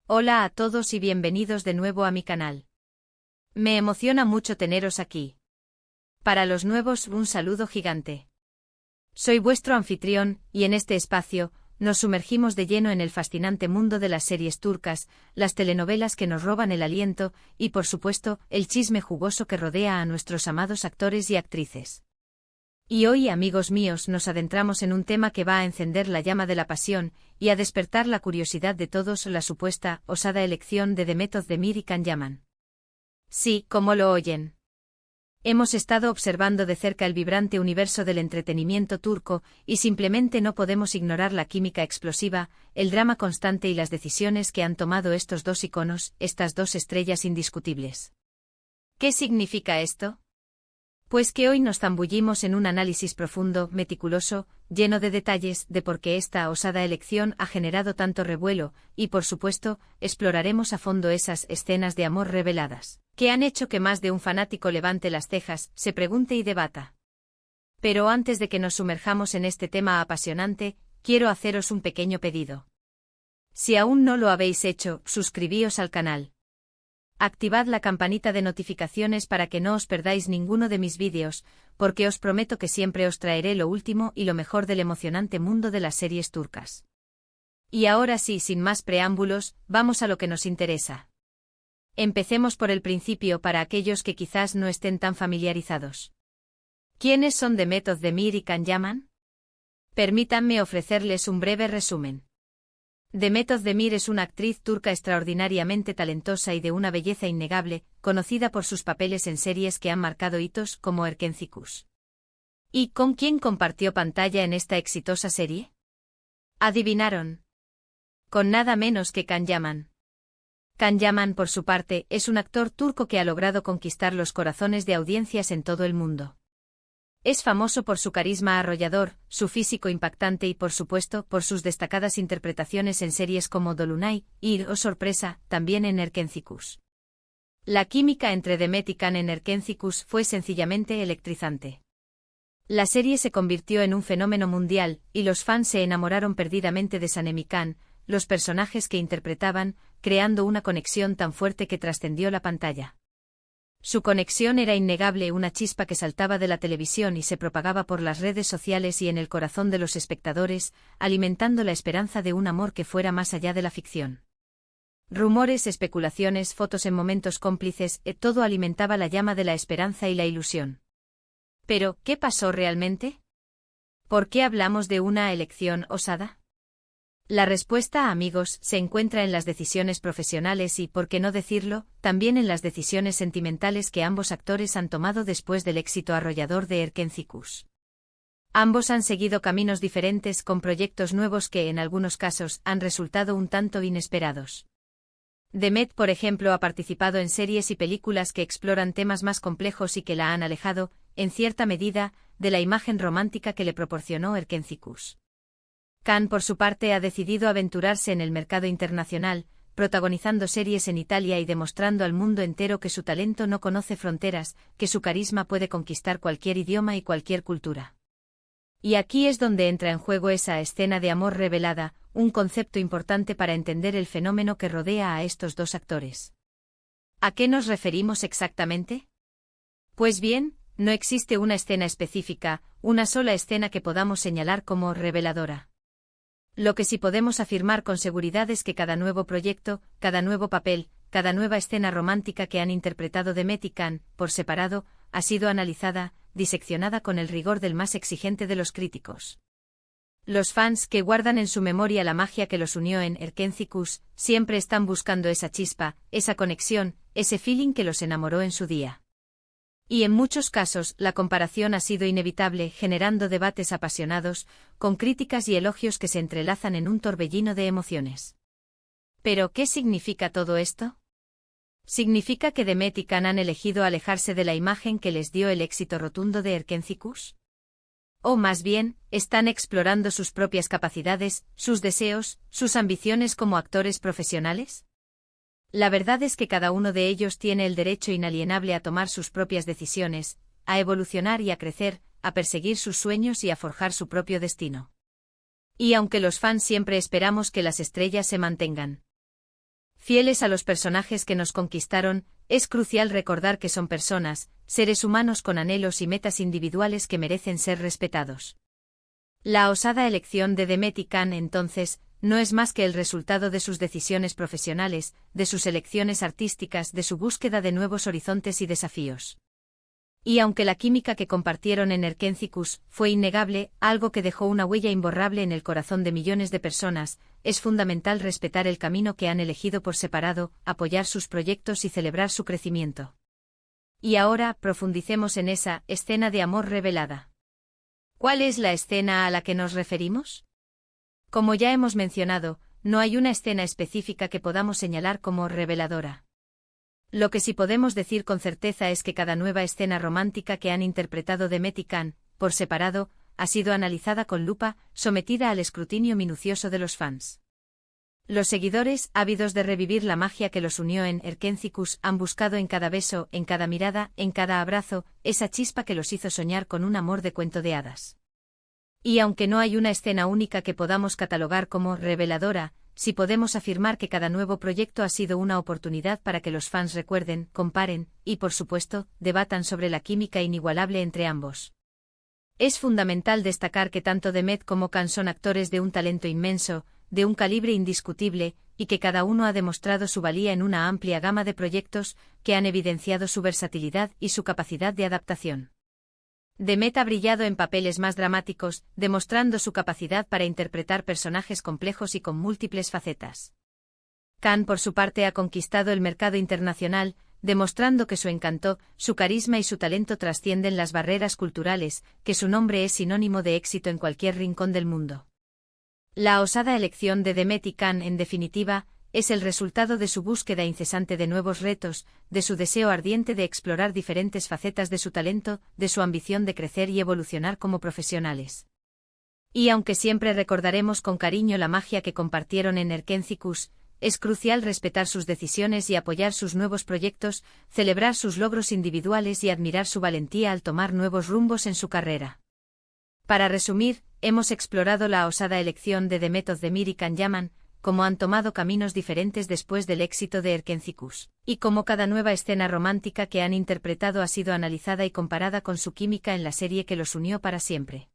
Hola a todos y bienvenidos de nuevo a mi canal. Me emociona mucho teneros aquí. Para los nuevos, un saludo gigante. Soy vuestro anfitrión, y en este espacio, nos sumergimos de lleno en el fascinante mundo de las series turcas, las telenovelas que nos roban el aliento, y por supuesto, el chisme jugoso que rodea a nuestros amados actores y actrices. Y hoy, amigos míos, nos adentramos en un tema que va a encender la llama de la pasión, y a despertar la curiosidad de todos: la supuesta, osada elección de Demet Özdemir y Can Yaman. Sí, como lo oyen. Hemos estado observando de cerca el vibrante universo del entretenimiento turco, y simplemente no podemos ignorar la química explosiva, el drama constante y las decisiones que han tomado estos dos iconos, estas dos estrellas indiscutibles. ¿Qué significa esto? Pues que hoy nos zambullimos en un análisis profundo, meticuloso, lleno de detalles, de por qué esta osada elección ha generado tanto revuelo, y por supuesto, exploraremos a fondo esas escenas de amor reveladas, que han hecho que más de un fanático levante las cejas, se pregunte y debata. Pero antes de que nos sumerjamos en este tema apasionante, quiero haceros un pequeño pedido. Si aún no lo habéis hecho, suscribíos al canal. Activad la campanita de notificaciones para que no os perdáis ninguno de mis vídeos, porque os prometo que siempre os traeré lo último y lo mejor del emocionante mundo de las series turcas. Y ahora sí, sin más preámbulos, vamos a lo que nos interesa. Empecemos por el principio para aquellos que quizás no estén tan familiarizados. ¿Quiénes son Demet Özdemir y Can Yaman? Permítanme ofrecerles un breve resumen. Demet Özdemir es una actriz turca extraordinariamente talentosa y de una belleza innegable, conocida por sus papeles en series que han marcado hitos como Erkenci. ¿Y con quién compartió pantalla en esta exitosa serie? ¿Adivinaron? Con nada menos que Can Yaman. Can Yaman, por su parte, es un actor turco que ha logrado conquistar los corazones de audiencias en todo el mundo. Es famoso por su carisma arrollador, su físico impactante y, por supuesto, por sus destacadas interpretaciones en series como Dolunay y, oh sorpresa, también en Erkenci. La química entre Demet y Can en Erkenci fue sencillamente electrizante. La serie se convirtió en un fenómeno mundial, y los fans se enamoraron perdidamente de Sanem y Can, los personajes que interpretaban, creando una conexión tan fuerte que trascendió la pantalla. Su conexión era innegable, una chispa que saltaba de la televisión y se propagaba por las redes sociales y en el corazón de los espectadores, alimentando la esperanza de un amor que fuera más allá de la ficción. Rumores, especulaciones, fotos en momentos cómplices, todo alimentaba la llama de la esperanza y la ilusión. Pero, ¿qué pasó realmente? ¿Por qué hablamos de una elección osada? La respuesta, amigos, se encuentra en las decisiones profesionales y, por qué no decirlo, también en las decisiones sentimentales que ambos actores han tomado después del éxito arrollador de Erkenci. Ambos han seguido caminos diferentes con proyectos nuevos que, en algunos casos, han resultado un tanto inesperados. Demet, por ejemplo, ha participado en series y películas que exploran temas más complejos y que la han alejado, en cierta medida, de la imagen romántica que le proporcionó Erkenci. Can, por su parte, ha decidido aventurarse en el mercado internacional, protagonizando series en Italia y demostrando al mundo entero que su talento no conoce fronteras, que su carisma puede conquistar cualquier idioma y cualquier cultura. Y aquí es donde entra en juego esa escena de amor revelada, un concepto importante para entender el fenómeno que rodea a estos dos actores. ¿A qué nos referimos exactamente? Pues bien, no existe una escena específica, una sola escena que podamos señalar como reveladora. Lo que sí podemos afirmar con seguridad es que cada nuevo proyecto, cada nuevo papel, cada nueva escena romántica que han interpretado Demet y Can, por separado, ha sido analizada, diseccionada con el rigor del más exigente de los críticos. Los fans, que guardan en su memoria la magia que los unió en Erkenci, siempre están buscando esa chispa, esa conexión, ese feeling que los enamoró en su día. Y en muchos casos, la comparación ha sido inevitable, generando debates apasionados, con críticas y elogios que se entrelazan en un torbellino de emociones. ¿Pero qué significa todo esto? ¿Significa que Demet y Can han elegido alejarse de la imagen que les dio el éxito rotundo de Erkenci? ¿O más bien, están explorando sus propias capacidades, sus deseos, sus ambiciones como actores profesionales? La verdad es que cada uno de ellos tiene el derecho inalienable a tomar sus propias decisiones, a evolucionar y a crecer, a perseguir sus sueños y a forjar su propio destino. Y aunque los fans siempre esperamos que las estrellas se mantengan Fieles a los personajes que nos conquistaron, es crucial recordar que son personas, seres humanos con anhelos y metas individuales que merecen ser respetados. La osada elección de Demet y Can, entonces, no es más que el resultado de sus decisiones profesionales, de sus elecciones artísticas, de su búsqueda de nuevos horizontes y desafíos. Y aunque la química que compartieron en Erkentzicus fue innegable, algo que dejó una huella imborrable en el corazón de millones de personas, es fundamental respetar el camino que han elegido por separado, apoyar sus proyectos y celebrar su crecimiento. Y ahora, profundicemos en esa escena de amor revelada. ¿Cuál es la escena a la que nos referimos? Como ya hemos mencionado, no hay una escena específica que podamos señalar como reveladora. Lo que sí podemos decir con certeza es que cada nueva escena romántica que han interpretado Demet y Can, por separado, ha sido analizada con lupa, sometida al escrutinio minucioso de los fans. Los seguidores, ávidos de revivir la magia que los unió en Erkentzicus, han buscado en cada beso, en cada mirada, en cada abrazo, esa chispa que los hizo soñar con un amor de cuento de hadas. Y aunque no hay una escena única que podamos catalogar como reveladora, sí podemos afirmar que cada nuevo proyecto ha sido una oportunidad para que los fans recuerden, comparen, y por supuesto, debatan sobre la química inigualable entre ambos. Es fundamental destacar que tanto Demet como Can son actores de un talento inmenso, de un calibre indiscutible, y que cada uno ha demostrado su valía en una amplia gama de proyectos que han evidenciado su versatilidad y su capacidad de adaptación. Demet ha brillado en papeles más dramáticos, demostrando su capacidad para interpretar personajes complejos y con múltiples facetas. Can, por su parte, ha conquistado el mercado internacional, demostrando que su encanto, su carisma y su talento trascienden las barreras culturales, que su nombre es sinónimo de éxito en cualquier rincón del mundo. La osada elección de Demet y Can, en definitiva, es el resultado de su búsqueda incesante de nuevos retos, de su deseo ardiente de explorar diferentes facetas de su talento, de su ambición de crecer y evolucionar como profesionales. Y aunque siempre recordaremos con cariño la magia que compartieron en Erkentzicus, es crucial respetar sus decisiones y apoyar sus nuevos proyectos, celebrar sus logros individuales y admirar su valentía al tomar nuevos rumbos en su carrera. Para resumir, hemos explorado la osada elección de Demet Özdemir y Can Yaman, cómo han tomado caminos diferentes después del éxito de Erkentzicus, y cómo cada nueva escena romántica que han interpretado ha sido analizada y comparada con su química en la serie que los unió para siempre.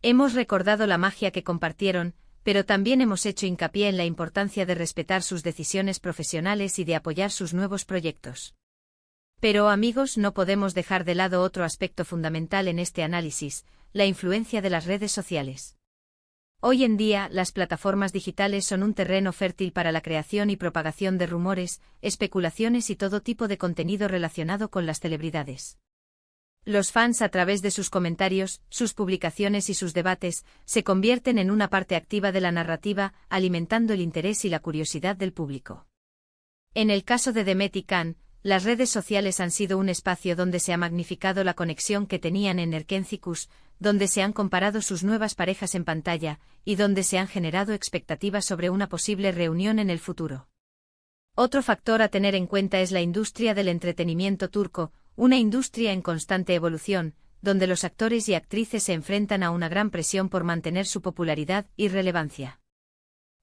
Hemos recordado la magia que compartieron, pero también hemos hecho hincapié en la importancia de respetar sus decisiones profesionales y de apoyar sus nuevos proyectos. Pero amigos, no podemos dejar de lado otro aspecto fundamental en este análisis, la influencia de las redes sociales. Hoy en día, las plataformas digitales son un terreno fértil para la creación y propagación de rumores, especulaciones y todo tipo de contenido relacionado con las celebridades. Los fans, a través de sus comentarios, sus publicaciones y sus debates, se convierten en una parte activa de la narrativa, alimentando el interés y la curiosidad del público. En el caso de Demet y Can, las redes sociales han sido un espacio donde se ha magnificado la conexión que tenían en Erkentzicus, donde se han comparado sus nuevas parejas en pantalla, y donde se han generado expectativas sobre una posible reunión en el futuro. Otro factor a tener en cuenta es la industria del entretenimiento turco, una industria en constante evolución, donde los actores y actrices se enfrentan a una gran presión por mantener su popularidad y relevancia.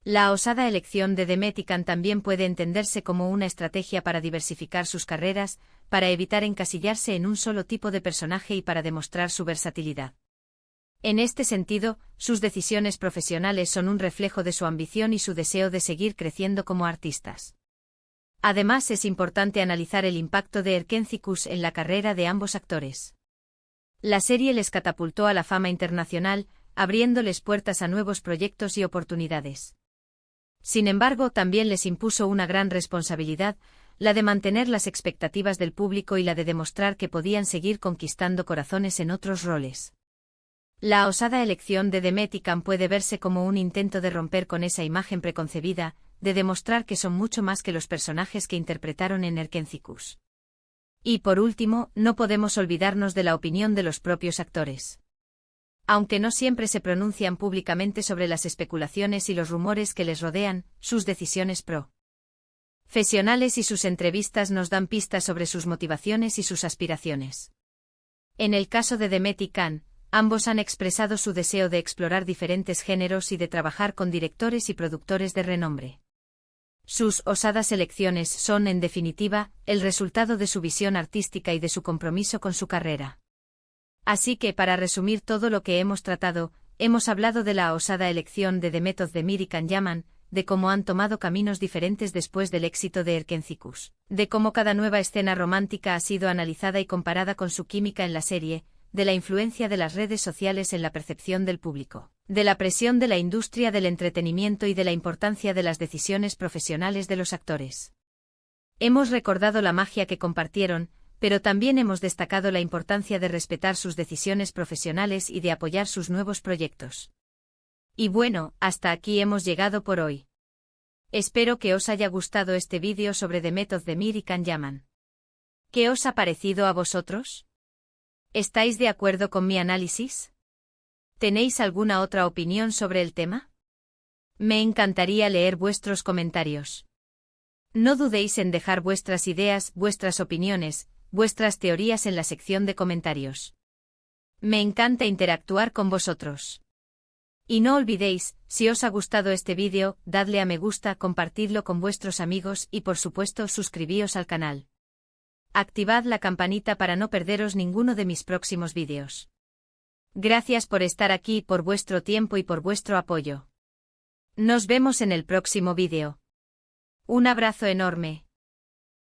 La osada elección de Demet y Can también puede entenderse como una estrategia para diversificar sus carreras, para evitar encasillarse en un solo tipo de personaje y para demostrar su versatilidad. En este sentido, sus decisiones profesionales son un reflejo de su ambición y su deseo de seguir creciendo como artistas. Además, es importante analizar el impacto de Erkentzicus en la carrera de ambos actores. La serie les catapultó a la fama internacional, abriéndoles puertas a nuevos proyectos y oportunidades. Sin embargo, también les impuso una gran responsabilidad, la de mantener las expectativas del público y la de demostrar que podían seguir conquistando corazones en otros roles. La osada elección de Demet y Can puede verse como un intento de romper con esa imagen preconcebida, de demostrar que son mucho más que los personajes que interpretaron en Erkentzicus. Y por último, no podemos olvidarnos de la opinión de los propios actores. Aunque no siempre se pronuncian públicamente sobre las especulaciones y los rumores que les rodean, sus decisiones profesionales y sus entrevistas nos dan pistas sobre sus motivaciones y sus aspiraciones. En el caso de Demet y Can, ambos han expresado su deseo de explorar diferentes géneros y de trabajar con directores y productores de renombre. Sus osadas elecciones son, en definitiva, el resultado de su visión artística y de su compromiso con su carrera. Así que, para resumir todo lo que hemos tratado, hemos hablado de la osada elección de Demetod Demir y Can Yaman, de cómo han tomado caminos diferentes después del éxito de Erkencikus, de cómo cada nueva escena romántica ha sido analizada y comparada con su química en la serie, de la influencia de las redes sociales en la percepción del público, de la presión de la industria del entretenimiento y de la importancia de las decisiones profesionales de los actores. Hemos recordado la magia que compartieron, pero también hemos destacado la importancia de respetar sus decisiones profesionales y de apoyar sus nuevos proyectos. Y bueno, hasta aquí hemos llegado por hoy. Espero que os haya gustado este vídeo sobre Demetod Demir y Can Yaman. ¿Qué os ha parecido a vosotros? ¿Estáis de acuerdo con mi análisis? ¿Tenéis alguna otra opinión sobre el tema? Me encantaría leer vuestros comentarios. No dudéis en dejar vuestras ideas, vuestras opiniones, vuestras teorías en la sección de comentarios. Me encanta interactuar con vosotros. Y no olvidéis, si os ha gustado este vídeo, dadle a me gusta, compartidlo con vuestros amigos y por supuesto suscribíos al canal. Activad la campanita para no perderos ninguno de mis próximos vídeos. Gracias por estar aquí, por vuestro tiempo y por vuestro apoyo. Nos vemos en el próximo vídeo. Un abrazo enorme.